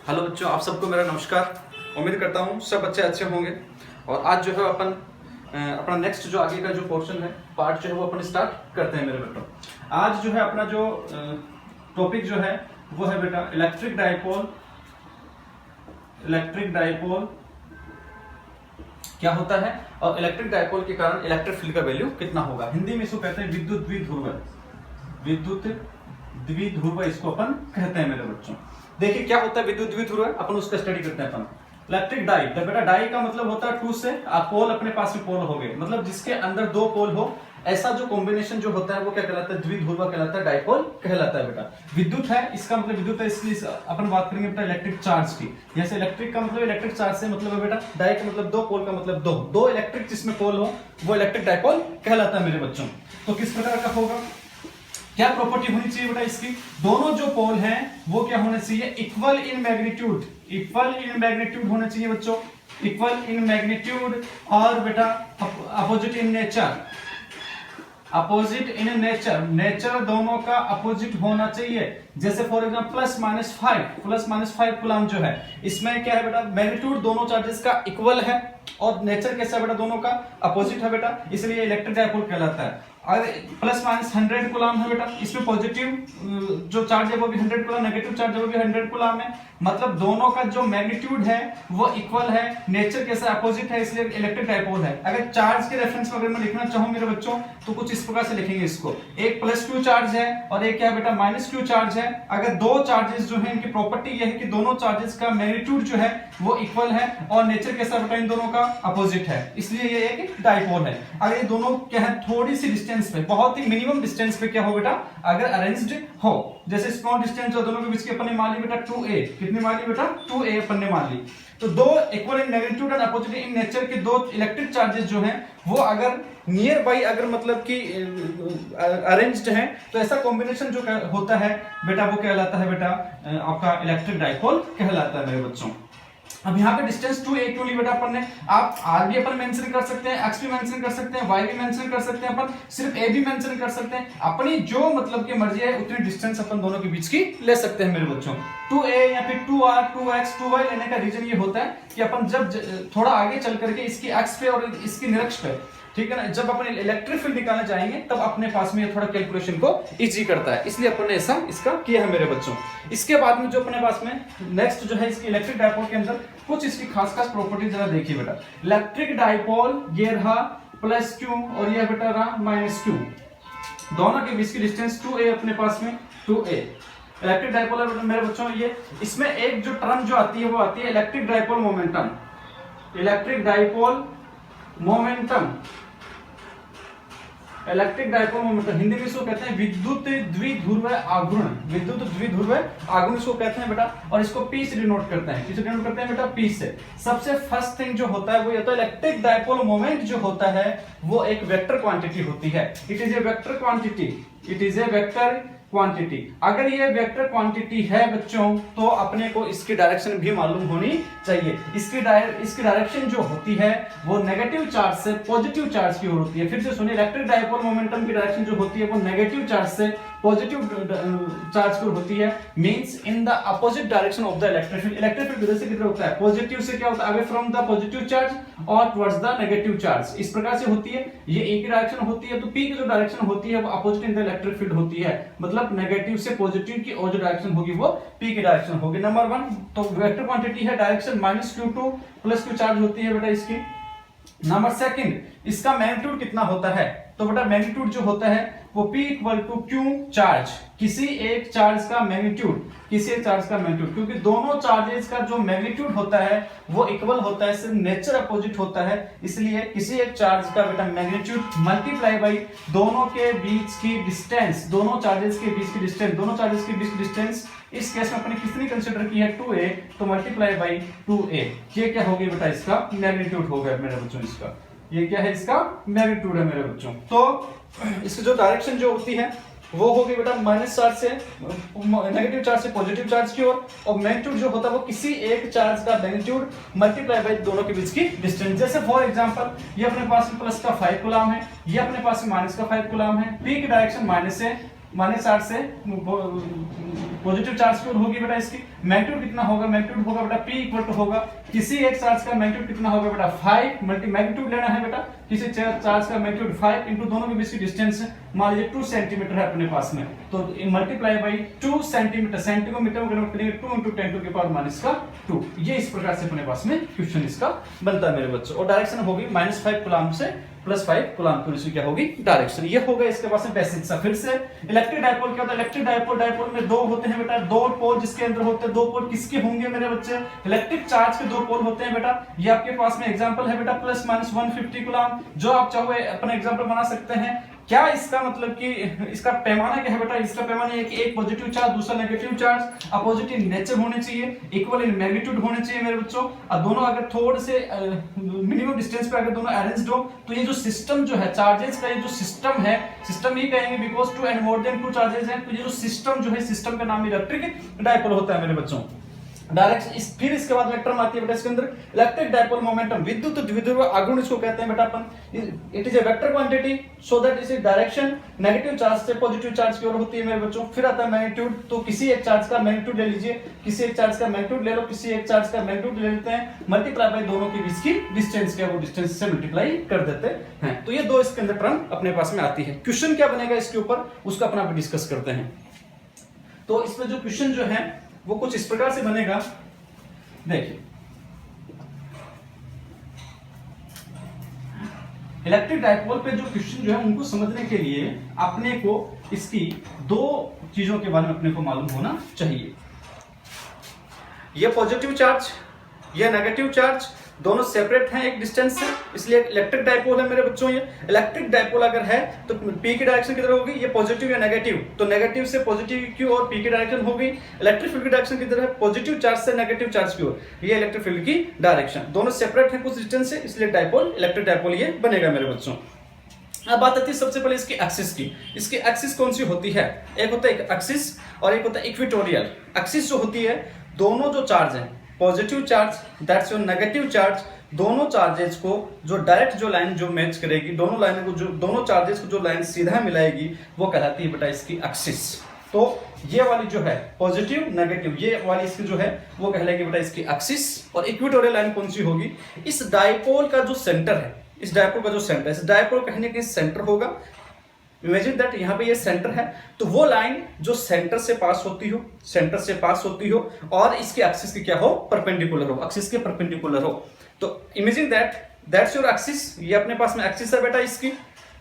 Hello बच्चों, आप सबको मेरा नमस्कार। उम्मीद करता हूँ सब बच्चे अच्छे होंगे। और आज जो है अपन अपना नेक्स्ट जो आगे का जो पोर्शन है, पार्ट जो है वो अपन स्टार्ट करते हैं मेरे बेटों। आज जो है अपना जो टॉपिक जो है वो है बेटा इलेक्ट्रिक डाइपोल। इलेक्ट्रिक डाइपोल क्या होता है और इलेक्ट्रिक डाइपोल के कारण इलेक्ट्रिक फील्ड का वैल्यू कितना होगा। हिंदी में इसको कहते हैं विद्युत द्विध्रुव। विद्युत द्विध्रुव इसको अपन कहते हैं मेरे बच्चों। देखिए क्या होता है विद्युत द्विध्रुव, अपन उसका स्टडी करते हैं अपन। इलेक्ट्रिक डाई, बेटा डाई का मतलब होता है टू से पोल अपने पास में पोल हो गए, मतलब जिसके अंदर दो पोल हो, ऐसा जो कॉम्बिनेशन जो होता है वो क्या कहलाता है, द्विध्रुव कहलाता है, डाइपोल कहलाता है बेटा। विद्युत है, इसका मतलब विद्युत है, इसलिए अपन बात करेंगे बेटा इलेक्ट्रिक चार्ज की। जैसे इलेक्ट्रिक का मतलब इलेक्ट्रिक चार्ज से मतलब है बेटा, डाई का मतलब दो, पोल का मतलब दो, दो इलेक्ट्रिक जिसमें पोल हो वो इलेक्ट्रिक डाइपोल कहलाता है मेरे बच्चों। तो किस प्रकार का होगा, क्या प्रॉपर्टी होनी चाहिए बेटा इसकी, दोनों जो पोल हैं वो क्या होने चाहिए, equal in magnitude. Equal in magnitude होना चाहिए बच्चों, इक्वल इन मैग्नीट्यूड। और बेटा opposite in nature, opposite in nature, nature दोनों का अपोजिट होना चाहिए। जैसे for example plus minus 5 coulomb जो है, इसमें क्या है बेटा, मैग्नीट्यूड दोनों चार्जेस का इक्वल है और नेचर कैसा है बेटा, दोनों का अपोजिट है बेटा, इसलिए इलेक्ट्रिक डाइपोल कहलाता है। और प्लस माइनस 100 कूलम है बेटा, इसमें पॉजिटिव जो चार्ज है वो भी 100 कूलम, नेगेटिव चार्ज है वो भी 100 कूलम है, मतलब दोनों का जो मैग्नीट्यूड है वो इक्वल है, नेचर कैसा अपोजिट है, इसलिए इलेक्ट्रिक डाइपोल है। अगर चार्ज के रेफरेंस में अगर मैं लिखना चाहूं मेरे बच्चों तो कुछ इस प्रकार से लिखेंगे इसको, एक प्लस क्यू चार्ज है और एक क्या है बेटा माइनस क्यू चार्ज है। अगर दो चार्जेस जो है इनकी प्रॉपर्टी यह है कि दोनों चार्जेस का मैग्नीट्यूड जो है वो इक्वल है और नेचर कैसा बेटा इन दोनों का अपोजिट है, इसलिए ये एक डाइपोल है। अगर ये दोनों क्या है थोड़ी सी डिस्टेंस पे, बहुत ही मिनिमम डिस्टेंस पे क्या हो बेटा, अगर अरेंज्ड हो, जैसे स्मॉल डिस्टेंस जो दोनों के बीच की अपन ने मान ली बेटा 2a, कितनी मान ली बेटा 2a अपन ने मान ली, तो दो equal in magnitude and opposite in nature के दो इलेक्ट्रिक चार्जेस जो हैं वो अगर नियर बाई अगर मतलब कि अरेंज्ड हैं तो ऐसा कॉम्बिनेशन जो होता है बेटा वो कहलाता है बेटा आपका इलेक्ट्रिक डाइपोल कहलाता है मेरे बच्चों। अब यहाँ पे डिस्टेंस 2a क्यों ली बेटा अपन ने, आप r भी अपन मेंशन कर सकते हैं, x भी मेंशन कर सकते हैं, y भी मेंशन कर सकते हैं, अपन सिर्फ a भी मेंशन कर सकते हैं, अपनी जो मतलब की मर्जी है उतनी डिस्टेंस अपन दोनों के बीच की ले सकते हैं मेरे बच्चों। 2a या फिर 2r 2x 2y लेने का रीजन ये होता है कि अपन जब थोड़ा आगे चल करके इसकी x पे और इसकी निरक्ष पे, ठीक है ना, जब अपन इलेक्ट्रिक फील्ड निकालने जाएंगे तब अपने पास में ये थोड़ा कैलकुलेशन को इजी करता है, इसलिए अपन ने ऐसा इसका किया है मेरे बच्चों। इसके बाद में जो अपने पास में नेक्स्ट जो है इसकी इलेक्ट्रिक डाइपोल के अंदर कुछ इसकी खास खास प्रॉपर्टी जरा देखिए बेटा। इलेक्ट्रिक डाइपोल ये रहा प्लस क्यू और ये बेटा रहा माइनस क्यू, दोनों के बीच की डिस्टेंस 2a अपने पास में 2a। इलेक्ट्रिक डाइपोल मेरे बच्चों ये, इसमें एक जो टर्म जो आती है वो आती है electric dipole momentum. Electric dipole momentum, electric dipole momentum Hindi में इसको कहते हैं विद्युत द्विध्रुव आघूर्ण। विद्युत द्विध्रुव आघूर्ण इसको कहते हैं बेटा, और इसको P से डिनोट करते हैं। किससे डिनोट करते हैं बेटा, P से। सबसे फर्स्ट थिंग जो होता है वो ये तो इलेक्ट्रिक डाइपोल मोमेंट जो होता है वो एक वेक्टर क्वांटिटी होती है। It is a vector quantity, it is a vector quantity. अगर ये वेक्टर क्वांटिटी है बच्चों तो अपने को इसकी डायरेक्शन भी मालूम होनी चाहिए। इसकी डायरेक्शन जो होती है वो नेगेटिव चार्ज से पॉजिटिव चार्ज की ओर होती है। फिर से सुनिए, इलेक्ट्रिक डाइपोल मोमेंटम की डायरेक्शन जो होती है वो नेगेटिव चार्ज से पॉजिटिव चार्ज की ओर होती है, means in the opposite direction of the electric field. Electric field किधर से किधर होता है, पॉजिटिव से क्या होता है, away from the positive charge और टुवर्ड्स द नेगेटिव चार्ज, इस प्रकार से होती है। ये ए की डायरेक्शन होती है तो पी की जो डायरेक्शन होती है वो opposite in the electric field होती है, मतलब नेगेटिव से पॉजिटिव की और जो डायरेक्शन होगी वो पी की डायरेक्शन होगी। नंबर 1 तो वेक्टर क्वांटिटी है, direction minus Q two plus Q charge होती है बेटा इसकी। नंबर 2 इसका मैग्नीट्यूड कितना होता है, तो बेटा मैग्नीट्यूड जो होता है वो P equal to Q charge, किसी एक चार्ज का मैग्नीट्यूड, किसी एक चार्ज का मैग्नीट्यूड, क्योंकि दोनों चार्जेस का जो मैग्नीट्यूड होता है वो इक्वल होता है, सिर्फ नेचर अपोजिट होता है, इसलिए किसी एक चार्ज का बेटा मैग्नीट्यूड मल्टीप्लाई बाई दोनों के बीच की डिस्टेंस, दोनों चार्जेस के बीच की डिस्टेंस, दोनों चार्जेस के बीच की डिस्टेंस इस केस में अपने कितनी कंसीडर की है 2a, तो मल्टीप्लाई बाई 2a, ये क्या हो गया बेटा इसका मैग्नीट्यूड हो गया मेरे बच्चों, इसका ये क्या है, इसका मैग्नीट्यूड है मेरे बच्चों। तो इसकी जो डायरेक्शन जो होती है वो होगी बेटा माइनस चार्ज से नेगेटिव चार्ज से पॉजिटिव चार्ज की ओर, और मैग्नीट्यूड जो होता है वो किसी एक चार्ज का मैग्नीट्यूड मल्टीप्लाई बाय दोनों के बीच की डिस्टेंस। जैसे फॉर एग्जांपल ये अपने पास में प्लस का 5 कूलम है, ये अपने पास में माइनस का 5 कूलम है, p की डायरेक्शन माइनस है, माइनस चार्ज से पॉजिटिव चार्ज की ओर होगी बेटा इसकी। मैग्नीट्यूड कितना होगा, मैग्नीट्यूड होगा बेटा P इक्वल टू होगा किसी एक चार्ज का मैग्नीट्यूड कितना होगा बेटा 5 मल्टी मैग्नीट्यूड लेना है बेटा किसी चार्ज का मैग्नीट्यूड 5 इंटू दोनों के बीच की डिस्टेंस मान लीजिए 2 सेंटीमीटर है अपने पास में, तो मल्टीप्लाई बाई 2 सेंटीमीटर, सेंटीमीटर में कन्वर्ट करेंगे 2 इंटू 10 टू की पावर माइनस का 2। ये इस प्रकार से अपने पास में क्वेश्चन इसका बनता है मेरे बच्चों। और डायरेक्शन होगी -5 कूलम से +5 कूलम की इसकी क्या होगी डायरेक्शन। ये होगा इसके पास में बेसिक सा। फिर से इलेक्ट्रिक डायपोल क्या होता है, इलेक्ट्रिक डायपोल में दो होते हैं बेटा, दो पोल जिसके अंदर होते हैं, दो पोल किसके होंगे मेरे बच्चे, इलेक्ट्रिक चार्ज के दो पोल होते हैं बेटा। ये आपके पास में एग्जांपल है बेटा ±150 कूलम, जो आप चाहो अपना एग्जांपल बना सकते हैं। क्या इसका मतलब कि इसका पैमाना क्या है बेटा, इसका पैमाना है कि एक पॉजिटिव चार्ज दूसरा नेगेटिव चार्ज अपोजिट नेचर होने चाहिए, इक्वल इन मैग्नीट्यूड होने चाहिए मेरे बच्चों, और दोनों अगर थोड़े से मिनिमम डिस्टेंस पे अगर दोनों अरेंज्ड हो तो ये जो सिस्टम जो है चार्जेस का, ये जो सिस्टम है, सिस्टम ही कहेंगे because 2 and more than 2 charges हैं, तो ये जो सिस्टम जो है सिस्टम का नाम इलेक्ट्रिक डायपोल होता है मेरे बच्चों। डायरेक्ट फिर इसके बाद वेक्टर आती है बेटा इसके अंदर इलेक्ट्रिक डायपोल मोमेंटम, विद्युत द्विध्रुव आघूर्ण इसको कहते हैं बेटा अपन। It is a vector quantity so that इस डायरेक्शन नेगेटिव चार्ज से पॉजिटिव चार्ज की ओर होती है मेरे बच्चों। फिर आता है मैग्नीट्यूड, तो किसी एक चार्ज का मैग्नीट्यूड ले लीजिए, किसी एक चार्ज का मैग्नीट्यूड ले लो, किसी एक चार्ज का मैग्नीट्यूड ले लेते हैं, मल्टीप्लाई बाय दोनों के बीच की डिस्टेंस क्या वो डिस्टेंस से मल्टीप्लाई कर देते हैं। तो ये दो इसके अंदर टर्म अपने पास में आती है। क्वेश्चन क्या बनेगा इसके ऊपर उसका अपना डिस्कस करते हैं। तो इसमें जो क्वेश्चन जो है वो कुछ इस प्रकार से बनेगा, देखिए इलेक्ट्रिक डायपोल पे जो क्वेश्चन जो है उनको समझने के लिए अपने को इसकी दो चीजों के बारे में अपने को मालूम होना चाहिए। ये पॉजिटिव चार्ज, ये नेगेटिव चार्ज, दोनों सेपरेट हैं एक डिस्टेंस से, इसलिए इलेक्ट्रिक डायपोल है मेरे बच्चों। ये इलेक्ट्रिक डायपोल अगर है तो P की डायरेक्शन किधर होगी, ये पॉजिटिव या नेगेटिव, तो नेगेटिव से पॉजिटिव की ओर P की डायरेक्शन होगी। इलेक्ट्रिक फील्ड की डायरेक्शन किधर है, पॉजिटिव चार्ज से नेगेटिव चार्ज की ओर, ये इलेक्ट्रिक फील्ड की डायरेक्शन। दोनों सेपरेट है कुछ डिस्टेंस से, इसलिए डायपोल इलेक्ट्रिक डायपोल ये बनेगा मेरे बच्चों। अब बात आती है सबसे पहले इसकी एक्सिस की। इसकी एक्सिस कौन सी होती है, एक होता है एक्सिस और एक होता है इक्वेटोरियल। एक्सिस जो होती है, दोनों जो चार्ज हैं, positive charge that's your negative charge, दोनों चार्जेस को जो डायरेक्ट जो लाइन जो मैच करेगी, दोनों लाइनों को जो दोनों चार्जेस को जो लाइन सीधा मिलाएगी वो कहलाती है बेटा इसकी एक्सिस। तो ये वाली जो है पॉजिटिव नेगेटिव, ये वाली इसकी जो है वो कहलाएगी बेटा इसकी एक्सिस। और इक्वेटोरियल लाइन कौन सी होगी, इस डायपोल का जो सेंटर है, इस डायपोल का जो सेंटर, इस डायपोल कहीं ना कहीं सेंटर होगा। इमेजिन दैट यहाँ पे ये सेंटर है, तो वो लाइन जो सेंटर से पास होती हो, सेंटर से पास होती हो और इसके एक्सिस की क्या हो, परपेंडिकुलर हो, एक्सिस के परपेंडिकुलर हो। तो imagine that that's your axis, ये अपने पास में एक्सिस है बेटा इसकी,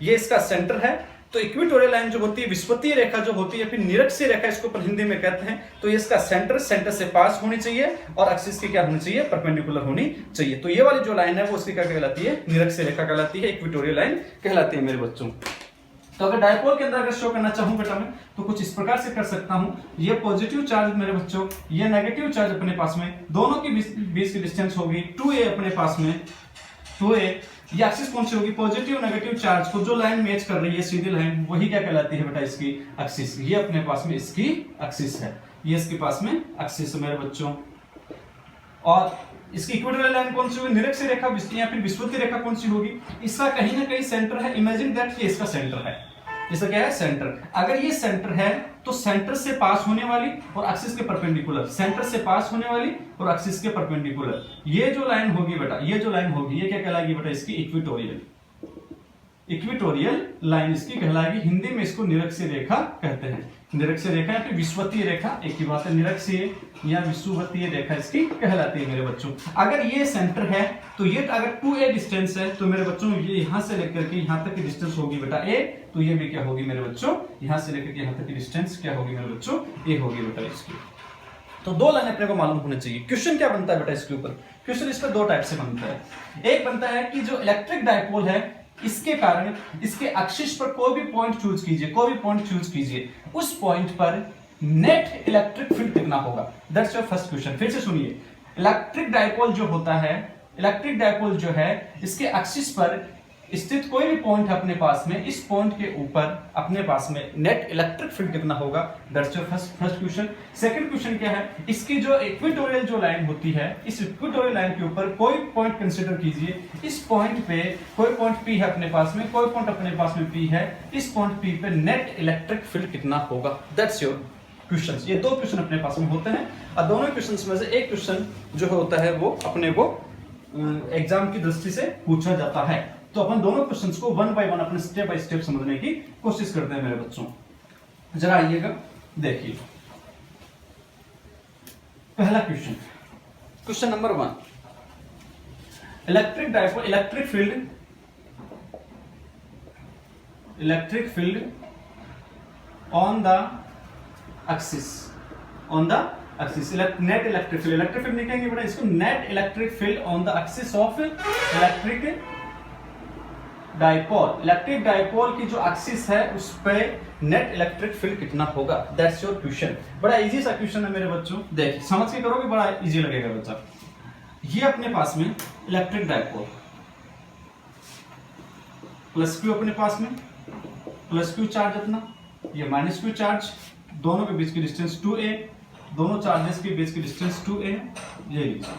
ये इसका सेंटर है। तो इक्वेटोरियल लाइन जो होती है, विषुवतीय रेखा जो होती है, फिर निरक्षीय रेखा इसको पर हिंदी में कहते हैं, तो ये इसका सेंटर से पास होनी चाहिए और एक्सिस की क्या होनी चाहिए, परपेंडिकुलर होनी चाहिए। तो ये वाली जो लाइन है वो उसकी क्या कहलाती है, निरक्षीय रेखा कहलाती है, इक्वेटोरियल लाइन कहलाती है मेरे बच्चों। तो अगर डायपोल के अंदर अगर शो करना चाहूं बेटा मैं, तो कुछ इस प्रकार से कर सकता हूं। ये पॉजिटिव चार्ज मेरे बच्चों, ये नेगेटिव चार्ज अपने पास में, दोनों के बीच की डिस्टेंस होगी 2a अपने पास में 2a। ये एक्सिस कौन सी होगी, पॉजिटिव नेगेटिव चार्ज को जो लाइन मैच कर रही है सीधी लाइन, वही क्या कहलाती है बेटा इसकी एक्सिस। ये अपने पास में इसकी एक्सिस है, ये इसके पास में एक्सिस है मेरे बच्चों। और इसकी इक्वेटोरियल लाइन कौन सी होगी, निरक्षीय रेखा या फिर विषुवतीय रेखा कौन सी होगी, इसका कहीं ना कहीं सेंटर है। इमेजिन दैट ये इसका सेंटर है, इसका क्या है सेंटर। अगर ये सेंटर है तो सेंटर से पास होने वाली और एक्सिस के परपेंडिकुलर, सेंटर से पास होने वाली और एक्सिस के परपेंडिकुलर ये जो लाइन होगी बेटा, ये जो लाइन होगी ये क्या कहलाएगी बेटा इसकी इक्वेटोरियल। इक्वेटोरियल लाइन इसकी कहलाएगी, हिंदी में इसको निरक्षीय रेखा कहते हैं। निरक्षीय रेखा या फिर विषुवतीय रेखा, एक ही बात है, निरक्षीय या विषुवतीय रेखा इसकी कहलाती है मेरे बच्चों। अगर ये सेंटर है तो ये अगर 2a डिस्टेंस है तो मेरे बच्चों ये यहां से लेकर के यहां तक की डिस्टेंस होगी बेटा a, तो ये भी क्या होगी मेरे बच्चों, यहां से लेकर के यहां तक की डिस्टेंस क्या होगी मेरे बच्चों, a होगी बेटा इसकी। तो दो लाइन अपने को मालूम होने चाहिए। क्वेश्चन क्या बनता है बेटा इसके ऊपर, क्वेश्चन इस पर दो टाइप से बनता है। एक बनता है कि जो इलेक्ट्रिक डायपोल है इसके कारण इसके एक्सिस पर कोई भी पॉइंट चूज कीजिए, कोई भी पॉइंट चूज कीजिए, उस पॉइंट पर नेट इलेक्ट्रिक फील्ड कितना होगा, दैट्स योर फर्स्ट क्वेश्चन। फिर से सुनिए, इलेक्ट्रिक डायपोल जो होता है, इलेक्ट्रिक डायपोल जो है इसके एक्सिस पर स्थित कोई भी पॉइंट है अपने पास में, इस पॉइंट के ऊपर अपने पास में नेट इलेक्ट्रिक फील्ड कितना होगा, that's your first question. Second question क्या है, इसकी जो इक्वेटोरियल जो लाइन होती है, इस इक्वेटोरियल लाइन के ऊपर कोई पॉइंट कंसीडर कीजिए, इस पॉइंट पे कोई पॉइंट P है अपने पास में, कोई पॉइंट अपने पास में P है, इस पॉइंट P पे नेट इलेक्ट्रिक फील्ड कितना होगा, दैट्स योर क्वेश्चन। ये 2 क्वेश्चन अपने पास में होते हैं और दोनों क्वेश्चन में से एक क्वेश्चन जो होता है वो अपने को एग्जाम की दृष्टि से पूछा जाता है। तो अपन दोनों क्वेश्चंस को 1 बाय 1 अपने स्टेप बाय स्टेप समझने की कोशिश करते हैं मेरे बच्चों। जरा आइएगा, देखिए पहला question, question number 1, electric dipole, electric field on the axis, net electric field लिखेंगे बेटा इसको, net electric field on the axis of electric dipole. Electric dipole की जो एक्सिस है उस पे नेट इलेक्ट्रिक फील्ड कितना होगा, दैट्स योर क्वेश्चन। बड़ा इजी सा क्वेश्चन है मेरे बच्चों, देखिए समझ के करोगे बड़ा इजी लगेगा बच्चा। ये अपने पास में इलेक्ट्रिक डायपोल, प्लस क्यू अपने पास में, प्लस क्यू चार्ज अपना, ये माइनस क्यू चार्ज, दोनों के बीच की डिस्टेंस 2a, दोनों चार्जेस के बीच की डिस्टेंस 2a, ये लीजिए।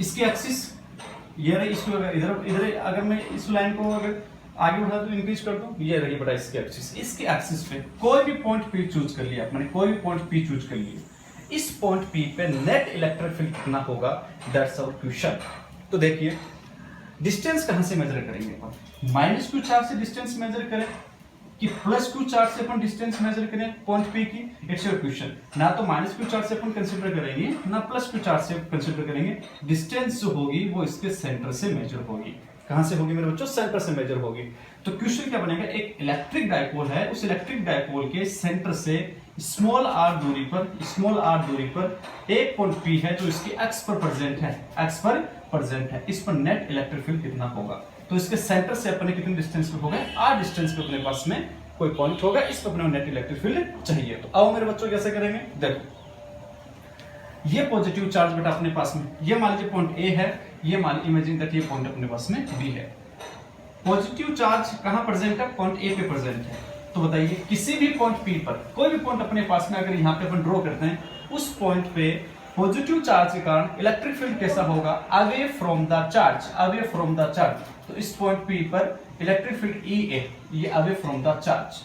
इसकी एक्सिस ये रही, इसको इधर अगर मैं इस लाइन को अगर आगे बढ़ा दूं, इंक्रीज कर दूं, ये रही बड़ा इसकी एक्सिस। इसकी एक्सिस पे कोई भी पॉइंट P चूज कर लिया मैंने, कोई भी पॉइंट P चूज कर लिया, इस पॉइंट P पे नेट इलेक्ट्रिक फील्ड कितना होगा, दैट्स आवर क्वेश्चन। तो देखिए डिस्टेंस कहां से मेजर करेंगे अपन, माइनस क्यू चार्ज से डिस्टेंस मेजर करें कि प्लस क्यू चार्ज से अपन डिस्टेंस मेजर करें पॉइंट P की, इट्स योर क्वेश्चन। ना तो माइनस क्यू चार्ज से अपन कंसीडर करेंगे, ना प्लस क्यू चार्ज से कंसीडर करेंगे, डिस्टेंस जो होगी वो इसके सेंटर से मेजर होगी। कहां से होगी मेरे बच्चों, सेंटर से मेजर होगी। तो क्वेश्चन क्या बनेगा, एक इलेक्ट्रिक डायपोल है, उस इलेक्ट्रिक डायपोल के सेंटर से स्मॉल r दूरी पर एक पॉइंट P है जो इसकी x पर प्रेजेंट है, इस पर नेट इलेक्ट्रिक फील्ड कितना होगा। तो इसके सेंटर से अपने कितने डिस्टेंस पे होगा, r डिस्टेंस पे अपने पास में कोई पॉइंट होगा, इस पर अपने नेट इलेक्ट्रिक फील्ड चाहिए। तो आओ मेरे बच्चों कैसे करेंगे, देखो ये पॉजिटिव चार्ज बेटा अपने पास में, ये मान लीजिए पॉइंट A है, ये मान इमेजिन दैट ये पॉइंट अपने पास में B है। पॉजिटिव चार्ज कहां प्रेजेंट है, पॉइंट A पे प्रेजेंट है। तो बताइए किसी भी पॉइंट P पर कोई भी पॉइंट अपने पास में अगर यहाँ पे अपन ड्रॉ करते हैं, उस पॉइंट पे पॉजिटिव चार्ज के कारण इलेक्ट्रिक फील्ड कैसा होगा, अवे फ्रॉम द चार्ज। तो इस पॉइंट P पर इलेक्ट्रिक फील्ड EA, ये away from the charge,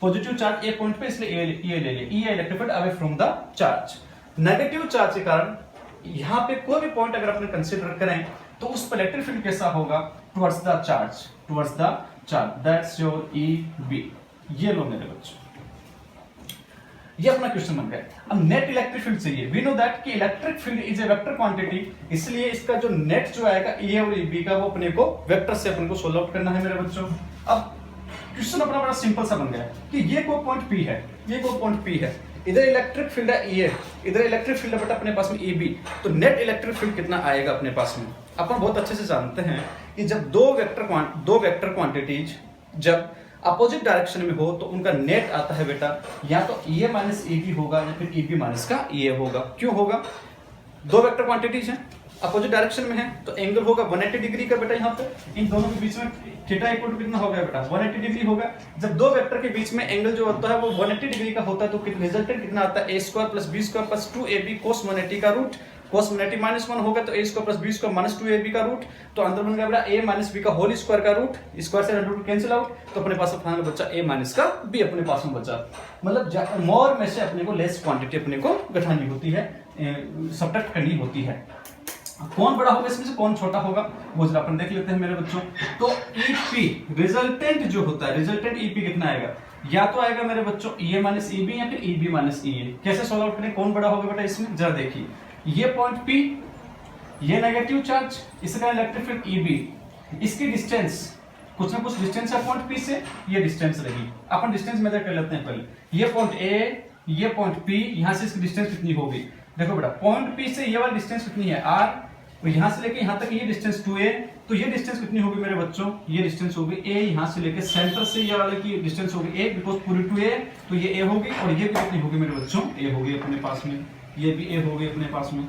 positive charge A point पे, इसलिए E ले लिए, E electric field away from the charge. Negative charge के कारण यहाँ पे कोई भी पॉइंट अगर अपने कंसीडर करें तो उस पर इलेक्ट्रिक फील्ड कैसा होगा, towards the charge, that's your EB। ये लो मेरे बच्चों, ये अपना क्वेश्चन बन गया। अब नेट इलेक्ट्रिक फील्ड चाहिए, वी नो दैट कि electric field is a vector quantity, इसलिए इसका जो नेट जो आएगा ए और बी का, वो अपने को वेक्टर से अपन को सोल्व आउट करना है मेरे बच्चों। अब क्वेश्चन अपना बड़ा सिंपल सा बन गया कि ये कोई पॉइंट P है, ये कोई पॉइंट P है, इधर इलेक्ट्रिक फील्ड है ए, इधर इलेक्ट्रिक फील्ड है बेटा अपने पास में EB। तो नेट इलेक्ट्रिक फील्ड कितना आएगा अपने पास में, अपन बहुत अच्छे से जानते हैं कि जब दो वेक्टर क्वांटिटीज जब अपोजिट डायरेक्शन में हो तो उनका नेट आता है बेटा, या तो EA माइनस EB होगा या फिर EB माइनस का EA होगा। क्यों होगा, दो वेक्टर क्वांटिटीज हैं, अपोजिट डायरेक्शन में है, तो एंगल होगा 180 डिग्री का बेटा। यहाँ पे इन दोनों के बीच में थीटा इक्वल टू कितना हो गया बेटा, 180 डिग्री होगा। जब दो वेक्टर के बीच में एंगल जो होता है वो 180 डिग्री का होता है, तो रिजल्टेंट कितना आता है, a² + b² + 2ab cos 180 का रूट, cos 180 -1 होगा तो a² + b² - 2ab का रूट, तो अंदर बन गया बेटा a - b का होल स्क्वायर का रूट, स्क्वायर से रूट कैंसिल आउट, तो अपने पास फाइनल बचा a- का b अपने पास में बचा। मतलब मोर में से अपने को लेस क्वांटिटी अपने को घटानी होती है, सब्ट्रैक्ट करनी होती है। कौन बड़ा होगा इसमें से कौन छोटा होगा वो जरा अपन देख लेते हैं मेरे बच्चों। तो EP रिजल्टेंट जो होता है, रिजल्टेंट EP कितना आएगा, या तो आएगा मेरे बच्चों EA - EB या फिर EB - EA। कैसे सॉल्व आउट करें, कौन बड़ा होगा बेटा इसमें, जरा देखिए। ये पॉइंट P, ये नेगेटिव चार्ज, इसका इलेक्ट्रिक फील्ड EB, इसकी डिस्टेंस कुछ ना कुछ डिस्टेंस है पॉइंट P से, ये डिस्टेंस रही। अपन डिस्टेंस मेजर कर लेते हैं पहले। ये पॉइंट A, ये पॉइंट P, यहां से इसकी डिस्टेंस कितनी होगी, देखो बेटा पॉइंट P से ये वाली डिस्टेंस कितनी है R, और यहां से लेके यहां तक ये डिस्टेंस 2a, तो ये डिस्टेंस कितनी होगी मेरे बच्चों, ये डिस्टेंस होगी a, यहां से लेके सेंटर से ये वाले की डिस्टेंस होगी a, बिकॉज़ पूरी 2a, तो ये a होगी, और ये कितनी होगी मेरे बच्चों, a होगी अपने पास में, ये भी a होगी अपने पास में।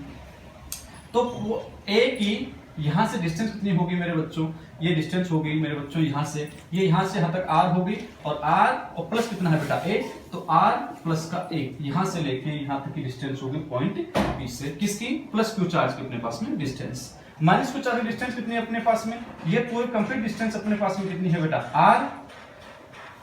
तो वो a की यहां से डिस्टेंस कितनी होगी मेरे बच्चों, ये डिस्टेंस हो गई मेरे बच्चों यहाँ से, ये यहाँ से यहाँ तक r होगी और r और प्लस कितना है बेटा a, तो r प्लस का a यहाँ से लेके यहाँ तक की डिस्टेंस होगी पॉइंट P से, किसकी, प्लस क्यू चार्ज की अपने पास में डिस्टेंस। माइनस क्यू चार्ज की डिस्टेंस कितनी है अपने पास में, ये पूरी कंप्लीट डिस्टेंस अपने पास में कितनी है बेटा r,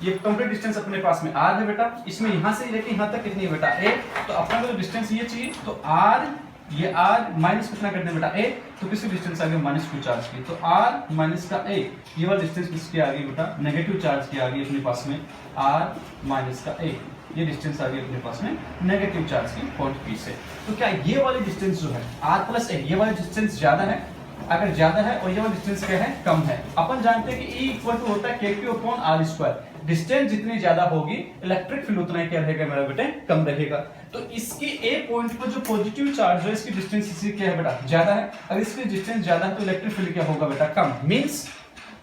ये कंप्लीट डिस्टेंस अपने पास में r है बेटा, इसमें यहां से लेके यहां तक कितनी है बेटा a, तो अपना जो डिस्टेंस ये चाहिए तो r, ये r माइनस कितना करते हैं बेटा a, तो किसकी डिस्टेंस आ गई माइनस क्यू चार्ज की, तो r माइनस का a, ये वाला डिस्टेंस किसकी आ गई बेटा, नेगेटिव चार्ज की आ गई अपने पास में r माइनस का a, ये डिस्टेंस आ गई अपने पास में नेगेटिव चार्ज की पॉइंट P से। तो क्या ये वाली डिस्टेंस जो है r प्लस a, ये वाली डिस्टेंस ज्यादा है, अगर ज्यादा है और ये वाला डिस्टेंस क्या है, कम है, अपन जानते हैं कि E इक्वल टू होता है KQ upon R square, distance जितनी ज्यादा होगी इलेक्ट्रिक फील्ड उतना ही क्या रहेगा मेरा बेटे, कम रहेगा। तो इसकी A पॉइंट पर जो पॉजिटिव चार्ज है इसकी डिस्टेंस इससे क्या है बेटा, ज्यादा है, अगर इसकी डिस्टेंस ज्यादा है तो इलेक्ट्रिक फील्ड क्या होगा बेटा, कम। मींस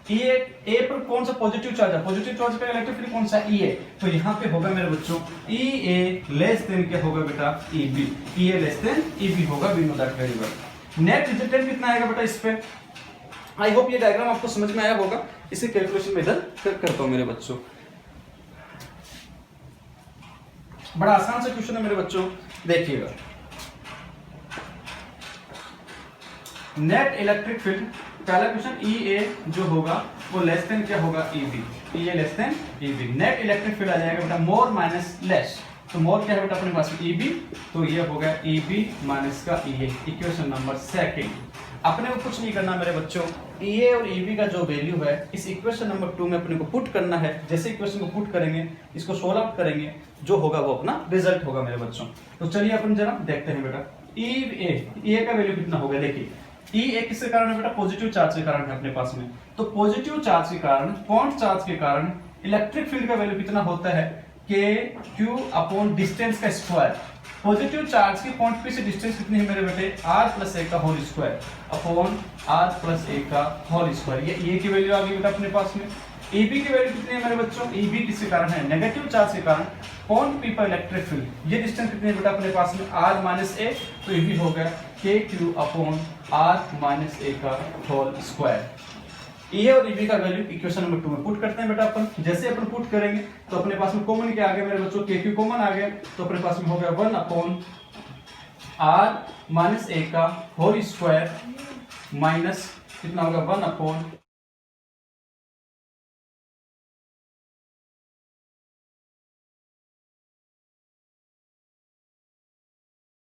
ए पर कौन सा पॉजिटिव चार्ज है, पॉजिटिव चार्ज पर इलेक्ट्रिक फील्ड कौन सा EA, तो यहाँ पे होगा मेरे बच्चों EA लेस देन क्या होगा बेटा EB, EA less than EB होगा, we know that very well. Net resultant कितना आएगा बेटा इस पे, आई होप ये डायग्राम आपको समझ में आया होगा, इसे कैलकुलेशन में इधर करता हूं मेरे बच्चों। बड़ा आसान सा क्वेश्चन है मेरे बच्चों, देखिएगा। नेट इलेक्ट्रिक फील्ड, पहला क्वेश्चन EA जो होगा वो लेस देन क्या होगा EB, EA less than EB, net electric field आ जाएगा बेटा मोर माइनस लेस, तो मोर क्या है बेटा अपने पास में EB, तो ये हो गया EB माइनस का EA, इक्वेशन नंबर सेकंड। अपने को कुछ नहीं करना मेरे बच्चों, EA और EB का जो वैल्यू है इस इक्वेशन नंबर 2 में अपने को पुट करना है, जैसे इक्वेशन को पुट करेंगे, इसको सोल्व आउट करेंगे, जो होगा वो अपना रिजल्ट होगा मेरे बच्चों। तो चलिए अपन जरा देखते हैं बेटा, EA का वैल्यू कितना हो गया, देखिए EA किसके कारण है बेटा, पॉजिटिव चार्ज के कारण है अपने पास में, तो पॉजिटिव चार्ज के कारण, पॉइंट चार्ज के कारण इलेक्ट्रिक फील्ड का वैल्यू कितना होता है, KQ अपॉन डिस्टेंस का स्क्वायर, पॉजिटिव चार्ज की पॉइंट P से डिस्टेंस कितनी है मेरे बेटे, r प्लस a का whole square upon r plus a का होल स्क्वायर, ये की वैल्यू आ गई बेटा अपने पास में। EB की वैल्यू कितनी है मेरे बच्चों, EB किसके कारण है, नेगेटिव चार्ज के कारण, पॉइंट P पर इलेक्ट्रिक फील्ड, ये डिस्टेंस कितनी है बेटा अपने पास में, r माइनस a, तो EB हो गया KQ upon r minus a का होल स्क्वायर। EA और EB का वैल्यू इक्वेशन नंबर 2 में पुट करते हैं बेटा अपन, जैसे अपन पुट करेंगे तो अपने पास में कॉमन क्या आ गया मेरे बच्चों, KQ कॉमन आ गया, तो अपने पास में हो गया 1 अपॉन r माइनस a का होल स्क्वायर माइनस कितना होगा 1 अपॉन